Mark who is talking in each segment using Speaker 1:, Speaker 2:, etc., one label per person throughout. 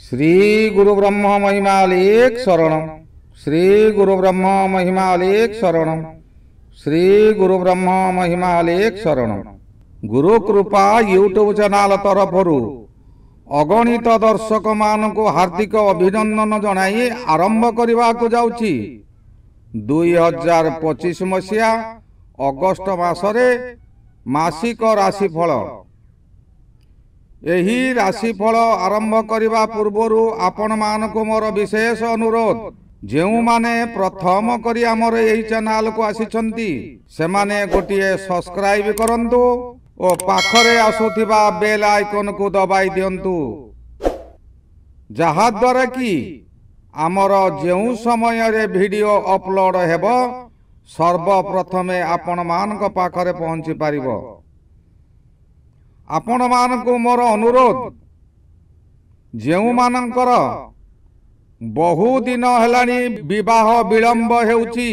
Speaker 1: श्री गुरु ब्रह्म महिमालेख शरणम। श्री गुरु ब्रह्म महिमालेख शरणम। श्री गुरु ब्रह्म महिमालेख शरणम। गुरु कृपा यूट्यूब चैनल तरफरु अगणित दर्शक मान को हार्दिक अभिनंदन जनाई आरंभ करने को जाउछि। 2025 मसीहा अगस्ट मासरे मासिक राशिफल। एही राशिफल आरंभ करने पूर्वर आपण मान को मोर विशेष अनुरोध, जेउ माने प्रथम करी आमर एही चैनल को आसीचंती से माने गोटिए सब्सक्राइब करंतु और पाखरे आसुथिबा बेल आइकन को दबाई दियंतु, जहा द्वारा कि आमर जेउ समय रे वीडियो अपलोड हेबो सर्वप्रथमे आपण मान को पाखरे पहुंची पारिबो। आपण मान को मोर अनुरोध, जेउ मानकर बहु दिन हेलानी विवाह विलंब हेउची,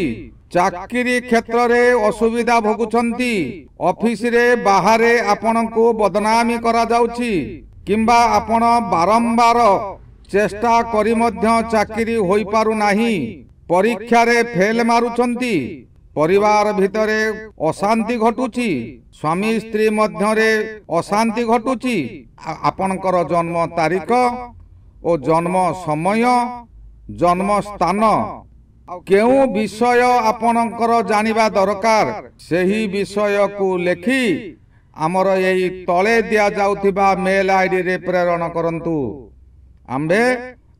Speaker 1: चाकरी क्षेत्र रे असुविधा भोगुछंती, ऑफिस रे बाहरे आपण को बदनामी करा जाउची, किंबा आपण बारंबार चेष्टा करी मध्य चाकरी होई पारु नाही, परीक्षा रे फेल मारुछंती, परिवार भितरे अशांति घटुची, स्वामी स्त्री मध्यरे अशांति घटुची, आपणकर जन्म तारीख और जन्म समय जन्म स्थान केउ विषय आपणकर जानिबा दरकार, सेही विषय को लेखि आमर यही तले दिया जाउथिबा मेल आईडी रे प्रेरण करंतु। आम्भे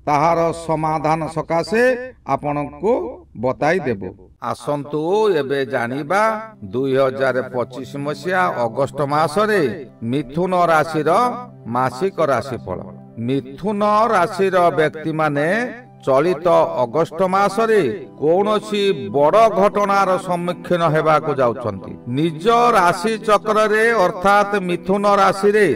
Speaker 1: ताहार समाधान सकाशे आपण को बताई देबो। आसंतु एबे जानिबा 2025 मसीहा अगस्ट मासरे मिथुन राशिर मासिक राशिफल। मिथुन राशिर व्यक्ति माने चलित अगस्ट मासरे कौनसी बड़ घटनार सम्मुखीन हेबा को जाउछंती। निज राशि चक्र रे अर्थात मिथुन राशि रे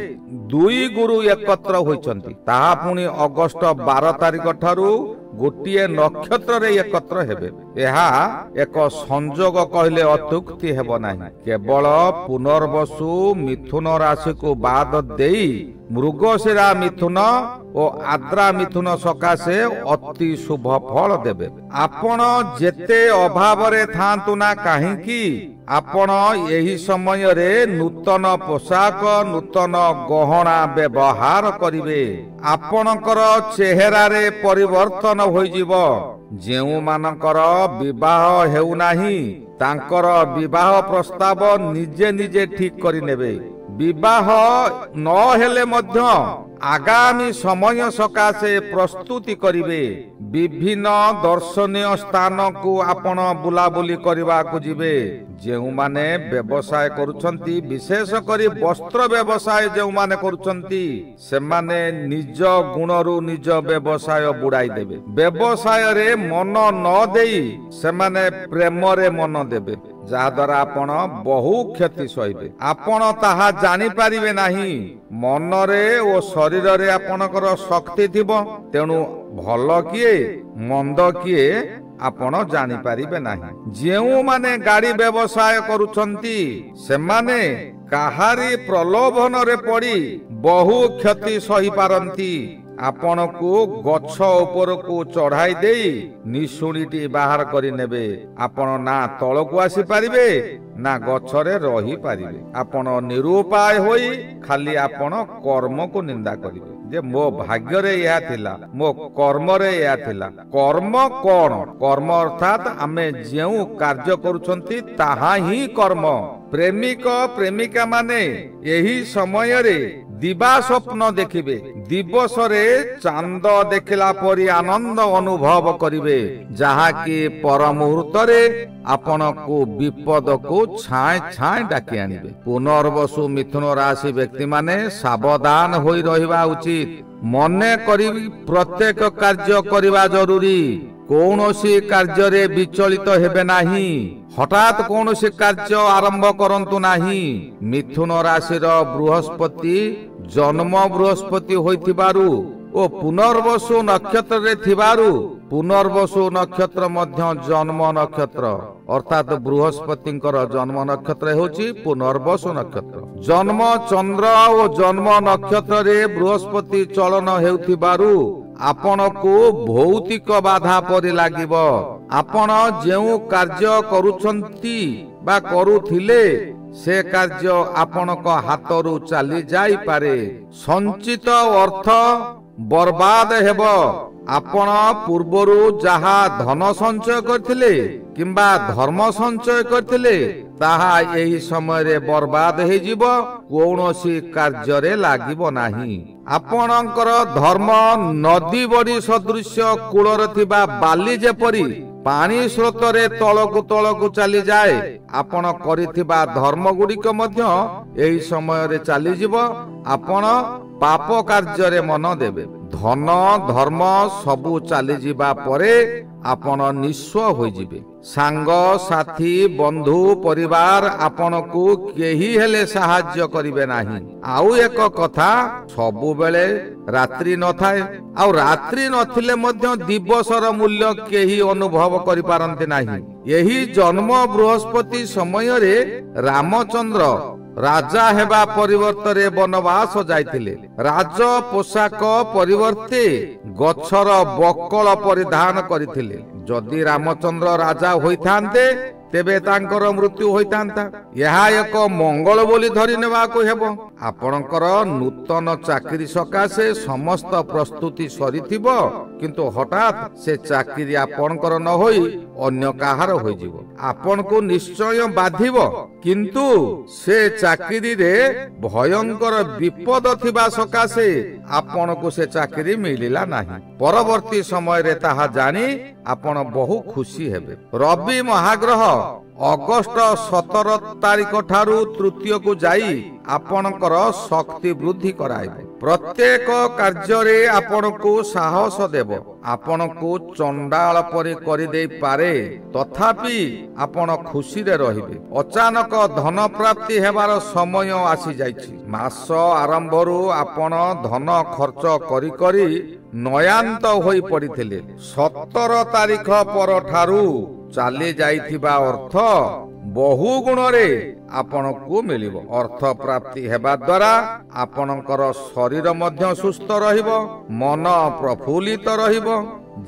Speaker 1: दुई गुरु एकत्र होइछंती, ताहा पुनी अगस्ट 12 तारिख ठारू गोटिए नक्षत्र रे एकत्र हेबे। एहा एक संजोग कहले अत्युक्ति हेबो नाही। केवल पुनर्वसु मिथुन राशि को बाद देई मृगशिरा मिथुन और आद्रा मिथुन सकाशे अति शुभ फल देबे। आपण जेते अभाव रे थांतु ना काहेकि आपण यही समय रे नूतन पोशाक नूतन गहना व्यवहार करिवे। आपणकर चेहरा रे परिवर्तन होइजिवो। जेउ मानकर विवाह हेउ नाही तांकर विवाह प्रस्ताव निजे निजे ठीक करि नेबे। विवाह न हेले मध्य आगामी समय सकाशे प्रस्तुति करिवे। विभिन्न दर्शनीय स्थान को आपण बुलाबुली करबा को जिवे। जेउ माने व्यवसाय करूछंती, विशेष करी वस्त्र व्यवसाय जेउ माने करूछंती, से माने निज गुणरु निज व्यवसाय बुड़ाई देबे। व्यवसाय रे मन न देई से माने प्रेम रे मन देबे, जहा द्वारा आपण बहु क्षति सहिबे। आपण ताहा जानि पारिबे नाही। मन रे ओ शरीर रे आपणकर शक्ति थिबो, तेणु भल किए मंद किए आपण जानि पारिबे नाही। जेउ माने गाड़ी व्यवसाय करूछंती से माने काहारी प्रलोभन रे पड़ी बहु क्षति सही पारंती। आपण को गछ ऊपर को चढ़ाई देई निशुणीटी बाहर करी नेबे। आपण ना तल को आसी पारिबे ना गछरे रही पारिबे। आपण निरुपाय होई खाली आपण कर्म को निंदा करिबे जे मो भाग्य रे या थिला, मो कर्म रे या थिला। कर्म कोन? कर्म अर्थात आमे जेउ कार्य करूछंती ताहा ही कर्म। प्रेमिक प्रेमिका माने यही समय रे दिवा स्वप्न देखिबे। दिवस रे चांद देखिला परी आनंद अनुभव करिवे, जहा कि पर मुहूर्त रे आपण को विपद को छाए छाए डाकी आनिबे। पुनर्वसु मिथुन राशि व्यक्ति माने सावधान होई रहिबा उचित। मने करी प्रत्येक कार्य करिबा जरूरी। कौनसी कार्य रे विचलित हेबे नाही। हठात कौनसी कार्य आरंभ करंतु नाही। मिथुन राशि रो बृहस्पति जन्म बृहस्पति होइथिबारु ଓ ପୁନର୍ବସୁ ନକ୍ଷତ୍ରରେ ଥିବାରୁ ପୁନର୍ବସୁ ନକ୍ଷତ୍ର ମଧ୍ୟ ଜନ୍ମ ନକ୍ଷତ୍ର ଅର୍ଥାତ ବୃହସ୍ପତିଙ୍କର ଜନ୍ମ ନକ୍ଷତ୍ର ହେଉଛି ପୁନର୍ବସୁ ନକ୍ଷତ୍ର। ଜନ୍ମ ଚନ୍ଦ୍ର ଓ ଜନ୍ମ ନକ୍ଷତ୍ରରେ ବୃହସ୍ପତି ଚଳନ ହେଉଥିବାରୁ ଆପଣଙ୍କୁ ଭୌତିକ ବାଧା ପରି ଲାଗିବ। ଆପଣ ଯେଉଁ କାର୍ଯ୍ୟ କରୁଛନ୍ତି ବା କରୁଥିଲେ ସେ କାର୍ଯ୍ୟ ଆପଣଙ୍କ ହାତରୁ ଚାଲି ଯାଇପାରେ। ସଞ୍ଚିତ ଅର୍ଥ ବର୍ବାଦ ହେବ। ଆପଣ ପୂର୍ବରୁ ଯାହା ଧନ ସଞ୍ଚୟ କରିଥିଲେ କିମ୍ବା ଧର୍ମ ସଞ୍ଚୟ କରିଥିଲେ ତାହା ଏହି ସମୟରେ ବର୍ବାଦ ହେଇଯିବ, କୌଣସି କାର୍ଯ୍ୟରେ ଲାଗିବ ନାହିଁ। ଆପଣଙ୍କର ଧର୍ମ ନଦୀ ବଡି ସଦୃଶ୍ୟ କୂଳରେ ଥିବା ବାଲି ଯେପରି ପାଣି ସ୍ରୋତରେ ତଳକୁ ତଳକୁ ଚାଲିଯାଏ, ଆପଣ କରିଥିବା ଧର୍ମ ଗୁଡ଼ିକ ମଧ୍ୟ ଏହି ସମୟରେ ଚାଲିଯିବ। ଆପଣ ପାପ କାର୍ଯ୍ୟରେ ମନ ଦେବେ। ଧନ ଧର୍ମ ସବୁ ଚାଲିଯିବା ପରେ ଆପଣ ନିଃସ୍ୱ ହୋଇଯିବେ। ସାଙ୍ଗ ସାଥୀ ବନ୍ଧୁ ପରିବାର ଆପଣଙ୍କୁ କେହି ହେଲେ ସାହାଯ୍ୟ କରିବେ ନାହିଁ। ଆଉ ଏକ କଥା, ସବୁବେଳେ ରାତ୍ରି ନଥାଏ, ଆଉ ରାତ୍ରି ନଥିଲେ ମଧ୍ୟ ଦିବସର ମୂଲ୍ୟ କେହି ଅନୁଭବ କରିପାରନ୍ତି ନାହିଁ। ଏହି ଜନ୍ମ ବୃହସ୍ପତି ସମୟରେ ରାମଚନ୍ଦ୍ର ରାଜା ହେବା ପରିବର୍ତ୍ତରେ ବନବାସ ଯାଇଥିଲେ। ରାଜ ପୋଷାକ ପରିବର୍ତ୍ତେ ଗଛର ବକଳ ପରିଧାନ କରିଥିଲେ। ଯଦି ରାମଚନ୍ଦ୍ର ରାଜା ହୋଇଥାନ୍ତେ ତେବେ ତାଙ୍କର ମୃତ୍ୟୁ ହୋଇଥାନ୍ତା। ଏହା ଏକ ମଙ୍ଗଳ ବୋଲି ଧରି ନେବାକୁ ହେବ। ଆପଣଙ୍କର ନୂତନ ଚାକିରି ସକାଶେ ସମସ୍ତ ପ୍ରସ୍ତୁତି ସରିଥିବ, କିନ୍ତୁ ହଠାତ୍ ସେ ଚାକିରି ଆପଣଙ୍କର ନ ହୋଇ ଅନ୍ୟ କାହାର ହୋଇଯିବ। ଆପଣଙ୍କୁ ନିଶ୍ଚୟ ବାଧିବ, କିନ୍ତୁ ସେ ଚାକିରିରେ ଭୟଙ୍କର ବିପଦ ଥିବା ସକାଶେ ଆପଣଙ୍କୁ ସେ ଚାକିରି ମିଳିଲା ନାହିଁ। ପରବର୍ତ୍ତୀ ସମୟରେ ତାହା ଜାଣି ଆପଣ ବହୁ ଖୁସି ହେବେ। ରବି ମହାଗ୍ରହ ଅଗଷ୍ଟ 17 ତାରିଖ ଠାରୁ ତୃତୀୟକୁ ଯାଇ ଆପଣଙ୍କର ଶକ୍ତି ବୃଦ୍ଧି କରାଇବ। ପ୍ରତ୍ୟେକ କାର୍ଯ୍ୟରେ ଆପଣଙ୍କୁ ସାହସ ଦେବ। ଆପଣଙ୍କୁ ଚଣ୍ଡାଳ ପରି କରିଦେଇପାରେ, ତଥାପି ଆପଣ ଖୁସିରେ ରହିବେ। ଅଚାନକ ଧନ ପ୍ରାପ୍ତି ହେବାର ସମୟ ଆସିଯାଇଛି। ମାସ ଆରମ୍ଭରୁ ଆପଣ ଧନ ଖର୍ଚ୍ଚ କରି କରି ନୟାନ୍ତ ହୋଇ ପଡ଼ିଥିଲେ। 17 ତାରିଖ ପରଠାରୁ ଚାଲି ଯାଇଥିବା ଅର୍ଥ ବହୁ ଗୁଣରେ ଆପଣଙ୍କୁ ମିଳିବ। ଅର୍ଥ ପ୍ରାପ୍ତି ହେବା ଦ୍ୱାରା ଆପଣଙ୍କର ଶରୀର ମଧ୍ୟ ସୁସ୍ଥ ରହିବ, ମନ ପ୍ରଫୁଲ୍ଲିତ ରହିବ।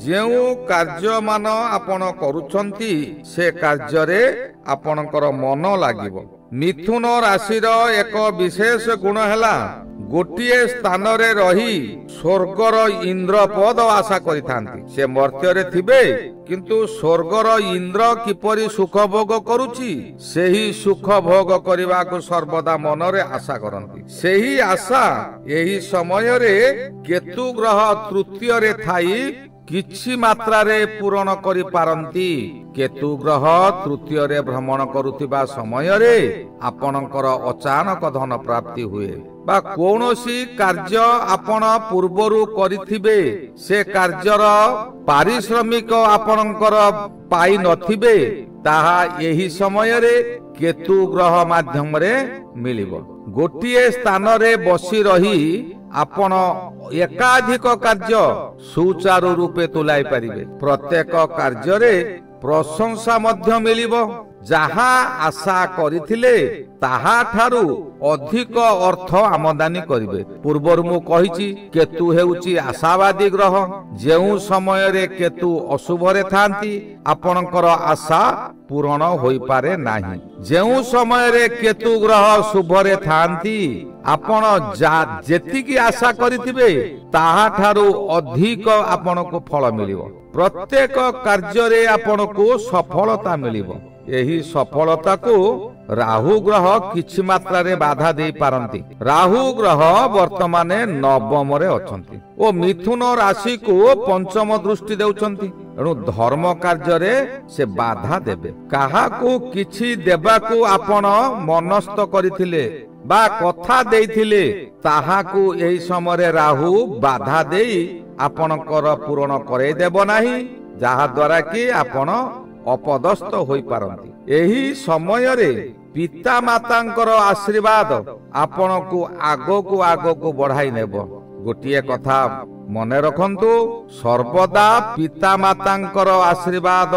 Speaker 1: ଯେଉଁ କାର୍ଯ୍ୟମାନ ଆପଣ କରୁଛନ୍ତି ସେ କାର୍ଯ୍ୟରେ ଆପଣଙ୍କର ମନ ଲାଗିବ। ମିଥୁନ ରାଶିର ଏକ ବିଶେଷ ଗୁଣ ହେଲା ଗୋଟିଏ ସ୍ଥାନରେ ରହି ସ୍ୱର୍ଗର ଇନ୍ଦ୍ର ପଦ ଆଶା କରିଥାନ୍ତି। ସେ ମର୍ତ୍ତ୍ୟରେ ଥିବେ, କିନ୍ତୁ ସ୍ୱର୍ଗର ଇନ୍ଦ୍ର କିପରି ସୁଖ ଭୋଗ କରୁଛି ସେହି ସୁଖ ଭୋଗ କରିବାକୁ ସର୍ବଦା ମନରେ ଆଶା କରନ୍ତି। ସେହି ଆଶା ଏହି ସମୟରେ କେତୁ ଗ୍ରହ ତୃତୀୟରେ ଥାଇ କିଛି ମାତ୍ରାରେ ପୂରଣ କରିପାରନ୍ତି। କେତୁ ଗ୍ରହ ତୃତୀୟରେ ଭ୍ରମଣ କରୁଥିବା ସମୟରେ ଆପଣଙ୍କର ଅଚାନକ ଧନ ପ୍ରାପ୍ତି ହୁଏ, ବା କୌଣସି କାର୍ଯ୍ୟ ଆପଣ ପୂର୍ବରୁ କରିଥିବେ ସେ କାର୍ଯ୍ୟର ପାରିଶ୍ରମିକ ଆପଣଙ୍କର ପାଇ ନଥିବେ, ତାହା ଏହି ସମୟରେ କେତୁ ଗ୍ରହ ମାଧ୍ୟମରେ ମିଳିବ। ଗୋଟିଏ ସ୍ଥାନରେ ବସି ରହି ଆପଣ ଏକାଧିକ କାର୍ଯ୍ୟ ସୁଚାରୁ ରୂପେ ତୁଲାଇ ପାରିବେ। ପ୍ରତ୍ୟେକ କାର୍ଯ୍ୟରେ ପ୍ରଶଂସା ମଧ୍ୟ ମିଳିବ। ଯାହା ଆଶା କରିଥିଲେ ତାହା ଠାରୁ ଅଧିକ ଅର୍ଥ ଆମଦାନୀ କରିବେ। ପୂର୍ବରୁ ମୁଁ କହିଛି, କେତୁ ହେଉଛି ଆଶାବାଦୀ ଗ୍ରହ। ଯେଉଁ ସମୟରେ କେତୁ ଅଶୁଭରେ ଥାନ୍ତି ଆପଣଙ୍କର ଆଶା ପୂରଣ ହୋଇପାରେ ନାହିଁ। ଯେଉଁ ସମୟରେ କେତୁ ଗ୍ରହ ଶୁଭରେ ଥାନ୍ତି ଆପଣ ଯେତିକି ଆଶା କରିଥିବେ ତାହାଠାରୁ ଅଧିକ ଆପଣଙ୍କୁ ଫଳ ମିଳିବ। ପ୍ରତ୍ୟେକ କାର୍ଯ୍ୟରେ ଆପଣଙ୍କୁ ସଫଳତା ମିଳିବ। ଏହି ସଫଳତାକୁ ରାହୁ ଗ୍ରହ କିଛି ମାତ୍ରାରେ ବାଧା ଦେଇପାରନ୍ତି। ରାହୁ ଗ୍ରହ ବର୍ତ୍ତମାନ ନବମରେ ଅଛନ୍ତି ଓ ମିଥୁନ ରାଶିକୁ ପଞ୍ଚମ ଦୃଷ୍ଟି ଦେଉଛନ୍ତି। ଏଣୁ ଧର୍ମ କାର୍ଯ୍ୟରେ ସେ ବାଧା ଦେବେ। କାହାକୁ କିଛି ଦେବାକୁ ଆପଣ ମନସ୍ଥ କରିଥିଲେ ବା କଥା ଦେଇଥିଲେ ତାହାକୁ ଏହି ସମୟରେ ରାହୁ ବାଧା ଦେଇ ଆପଣଙ୍କର ପୂରଣ କରାଇଦେବ ନାହିଁ, ଯାହା ଦ୍ୱାରା କି ଆପଣ ଅପଦସ୍ଥ ହୋଇପାରନ୍ତି। ଏହି ସମୟରେ ପିତା ମାତାଙ୍କର ଆଶୀର୍ବାଦ ଆପଣଙ୍କୁ ଆଗକୁ ଆଗକୁ ବଢାଇ ନେବ। ଗୋଟିଏ କଥା ମନେ ରଖନ୍ତୁ ସର୍ବଦା ପିତାମାତାଙ୍କର ଆଶୀର୍ବାଦ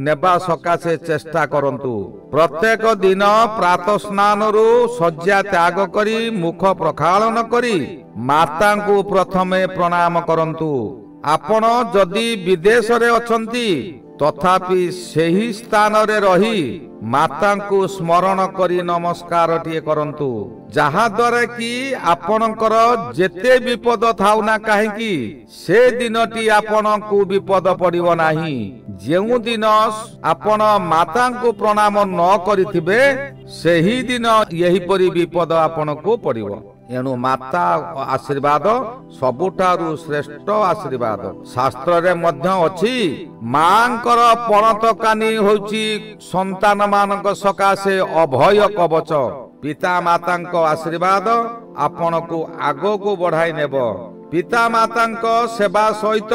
Speaker 1: ନେବା ସକାଶେ ଚେଷ୍ଟା କରନ୍ତୁ। ପ୍ରତ୍ୟେକ ଦିନ ପ୍ରାତଃ ସ୍ନାନରୁ ଶଯ୍ୟା ତ୍ୟାଗ କରି ମୁଖ ପ୍ରକ୍ଷାଳନ କରି ମାତାଙ୍କୁ ପ୍ରଥମେ ପ୍ରଣାମ କରନ୍ତୁ। ଆପଣ ଯଦି ବିଦେଶରେ ଅଛନ୍ତି ତଥାପି ସେହି ସ୍ଥାନରେ ରହି ମାତାଙ୍କୁ ସ୍ମରଣ କରି ନମସ୍କାରଟିଏ କରନ୍ତୁ, ଯାହାଦ୍ୱାରା କି ଆପଣଙ୍କର ଯେତେ ବିପଦ ଥାଉ ନା କାହିଁକି ସେ ଦିନଟି ଆପଣଙ୍କୁ ବିପଦ ପଡ଼ିବ ନାହିଁ। ଯେଉଁ ଦିନ ଆପଣ ମାତାଙ୍କୁ ପ୍ରଣାମ ନ କରିଥିବେ ସେହି ଦିନ ଏହିପରି ବିପଦ ଆପଣଙ୍କୁ ପଡ଼ିବ। ଏଣୁ ମାତା ଆଶୀର୍ବାଦ ସବୁଠାରୁ ଶ୍ରେଷ୍ଠ ଆଶୀର୍ବାଦ। ଶାସ୍ତ୍ରରେ ମଧ୍ୟ ଅଛି ମାଙ୍କର ପଣତ କାନି ହେଉଛି ସନ୍ତାନ ମାନଙ୍କ ସକାଶେ ଅଭୟ କବଚ। ପିତା ମାତାଙ୍କ ଆଶୀର୍ବାଦ ଆପଣଙ୍କୁ ଆଗକୁ ବଢାଇ ନେବ। ପିତା ମାତାଙ୍କ ସେବା ସହିତ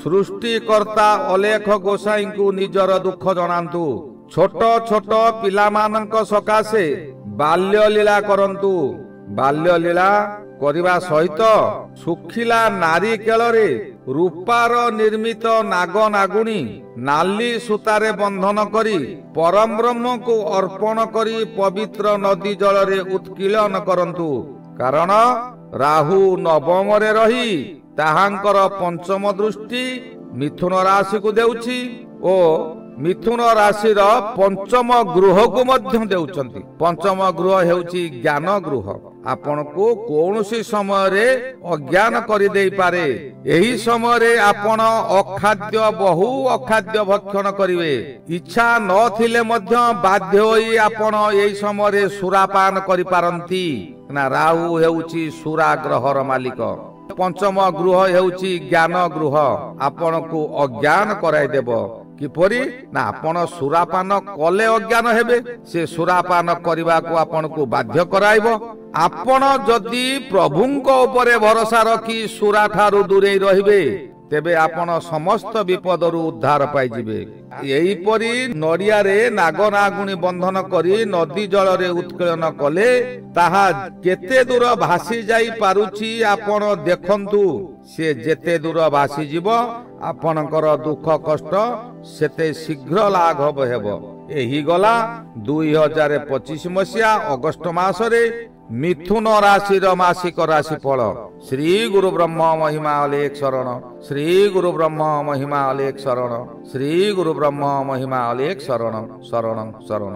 Speaker 1: ସୃଷ୍ଟିକର୍ତ୍ତା ଅଲେଖ ଗୋସାଇଙ୍କୁ ନିଜର ଦୁଃଖ ଜଣାନ୍ତୁ। ଛୋଟ ଛୋଟ ପିଲାମାନଙ୍କ ସକାଶେ ବାଲ୍ୟ ଲୀଳା କରନ୍ତୁ। ବାଲ୍ୟ ଲୀଳା କରିବା ସହିତ ଶୁଖିଲା ନାରୀ କେଳରେ ରୂପାର ନିର୍ମିତ ନାଗ ନାଗୁଣୀ ନାଲି ସୂତାରେ ବନ୍ଧନ କରି ପରମ ବ୍ରହ୍ମକୁ ଅର୍ପଣ କରି ପବିତ୍ର ନଦୀ ଜଳରେ ଉତ୍କୀଳନ କରନ୍ତୁ। କାରଣ ରାହୁ ନବମରେ ରହି ତାହାଙ୍କର ପଞ୍ଚମ ଦୃଷ୍ଟି ମିଥୁନ ରାଶିକୁ ଦେଉଛି ଓ ମିଥୁନ ରାଶିର ପଞ୍ଚମ ଗୃହକୁ ମଧ୍ୟ ଦେଉଛନ୍ତି। ପଞ୍ଚମ ଗୃହ ହେଉଛି ଜ୍ଞାନ ଗୃହ। ଆପଣଙ୍କୁ କୌଣସି ସମୟରେ ଅଜ୍ଞାନ କରିଦେଇପାରେ। ଏହି ସମୟରେ ଆପଣ ବହୁ ଅଖାଦ୍ୟ ଭକ୍ଷଣ କରିବେ। ଇଚ୍ଛା ନଥିଲେ ମଧ୍ୟ ବାଧ୍ୟ ହୋଇ ଆପଣ ଏହି ସମୟରେ ସୁରାପାନ କରିପାରନ୍ତି। ନା ରାହୁ ହେଉଛି ସୁରା ଗ୍ରହର ମାଲିକ। ପଞ୍ଚମ ଗୃହ ହେଉଛି ଜ୍ଞାନ ଗୃହ। ଆପଣଙ୍କୁ ଅଜ୍ଞାନ କରାଇଦେବ। କିପରି ନା ଆପଣ ସୁରାପାନ କଲେ ଅଜ୍ଞାନ ହେବେ। ସେ ସୁରାପାନ କରିବାକୁ ଆପଣଙ୍କୁ ବାଧ୍ୟ କରାଇବ। ଆପଣ ଯଦି ପ୍ରଭୁଙ୍କ ଉପରେ ଭରସା ରଖି ସୁରା ଠାରୁ ଦୂରେଇ ରହିବେ ତେବେ ଆପଣ ସମସ୍ତ ବିପଦରୁ ଉଦ୍ଧାର ପାଇଯିବେ। ଏହିପରି ନଡ଼ିଆରେ ନାଗ ନାଗୁଣୀ ବନ୍ଧନ କରି ନଦୀ ଜଳରେ ଉତ୍କଳନ କଲେ ତାହା କେତେ ଦୂର ଭାସି ଯାଇ ପାରୁଛି ଆପଣ ଦେଖନ୍ତୁ। ସେ ଯେତେ ଦୂର ଭାସିଯିବ ଆପଣଙ୍କର ଦୁଃଖ କଷ୍ଟ ସେତେ ଶୀଘ୍ର ଲାଘବ ହେବ। ଏହି ଗଲା 2025 ମସିହା ଅଗଷ୍ଟ ମାସରେ ମିଥୁନ ରାଶିର ମାସିକ ରାଶିଫଳ। ଶ୍ରୀ ଗୁରୁ ବ୍ରହ୍ମ ମହିମା ଅଲେଖ ଶରଣ। ଶ୍ରୀ ଗୁରୁ ବ୍ରହ୍ମ ମହିମା ଅଲେଖ ଶରଣ। ଶ୍ରୀ ଗୁରୁ ବ୍ରହ୍ମ ମହିମା ଅଲେଖ ଶରଣ ଶରଣ ଶରଣ।